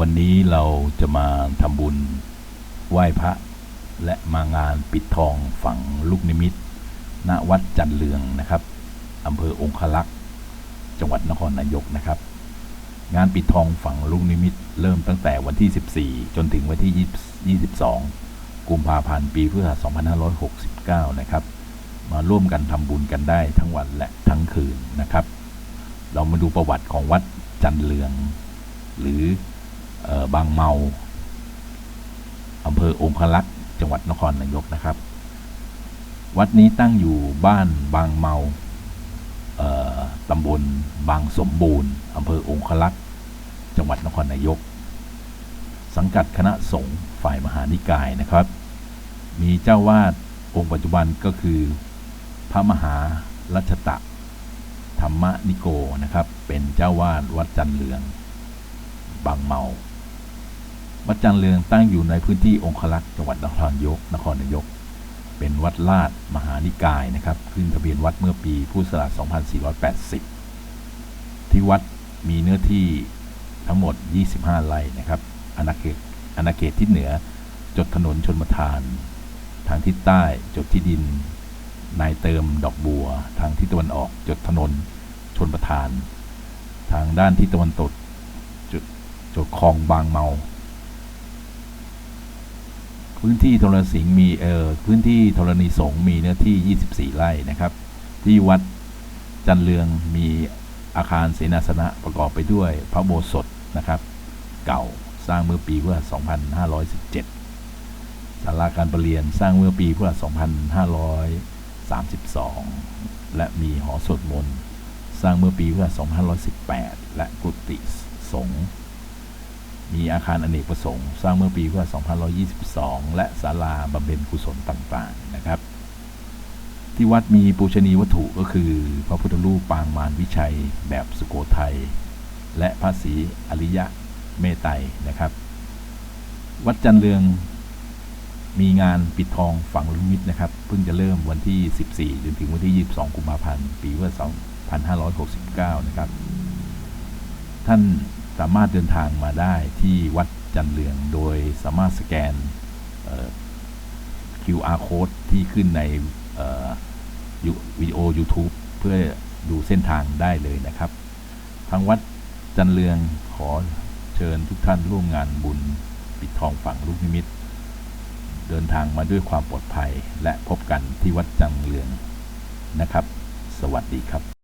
วันนี้เราจะมาทำบุญไหว้พระและมางานปิดทองฝังลูกนิมิตณวัดจันเรืองนะครับอำเภอองครักษ์จังหวัดนครนายกนะครับงานปิดทองฝังลูกนิมิตเริ่มตั้งแต่วันที่14จนถึงวันที่22กุมภาพันธ์ปีพุทธศักราช2569นะครับมาร่วมกันทำบุญกันได้ทั้งวันและทั้งคืนนะครับเรามาดูประวัติของวัดจันเรืองหรือบางเมาอำเภอองครักษ์จังหวัดนครนายกนะครับวัดนี้ตั้งอยู่บ้านบางเมาตำบลบางสมบูรณ์อำเภอองครักษ์จังหวัดนครนายกสังกัดคณะสงฆ์ฝ่ายมหานิกายนะครับมีเจ้าวาดองค์ปัจจุบันก็คือพระมหารัชตะธรรมนิโกนะครับเป็นเจ้าวาดวัดจันเรืองบางเมาวัดจันเรืองตั้งอยู่ในพื้นที่องครักษ์จังหวัดนครนายกเป็นวัดลาดมหานิกายนะครับขึ้นทะเบียนวัดเมื่อปีพุทธศักราช2480ที่วัดมีเนื้อที่ทั้งหมด25ไร่นะครับอาณาเขตทิศเหนือจดถนนชลประทานทางทิศใต้จดที่ดินนายเติมดอกบัวทางทิศตะวันออกจดถนนชลประทานทางด้านทิศตะวันตกจดคลองบางเมาพื้นที่ธรณีสงฆ์มีพื้นที่ธรณีสงฆ์มีเนื้อที่24ไร่นะครับที่วัดจันเรืองมีอาคารเสนาสนะประกอบไปด้วยพระอุโบสถนะครับเก่าสร้างเมื่อปีพุทธศักราช2517ศาลาการประเรียนสร้างเมื่อปีพุทธศักราช2532และมีหอสวดมนต์สร้างเมื่อปีพุทธศักราช2518และกุฏิสงฆ์มีอาคารอเนกประสงค์สร้างเมื่อปีพุทธศักราช2522และศาลาบำเพ็ญกุศลต่างๆนะครับที่วัดมีปูชนียวัตถุก็คือพระพุทธรูปปางมารวิชัยแบบสุโขทัยและพระศรีอริยะเมตไตรนะครับวัดจันเรืองมีงานปิดทองฝังลูกนิมิตนะครับเพิ่งจะเริ่มวันที่14จนถึงวันที่22กุมภาพันธ์ปีพุทธศักราช2569นะครับท่านสามารถเดินทางมาได้ที่วัดจันเรืองโดยสามารถสแกนQR code ที่ขึ้นในวิดีโอ YouTube เพื่อดูเส้นทางได้เลยนะครับทางวัดจันเรืองขอเชิญทุกท่านร่วมงานบุญปิดทองฝังลูกนิมิตเดินทางมาด้วยความปลอดภัยและพบกันที่วัดจันเรืองนะครับสวัสดีครับ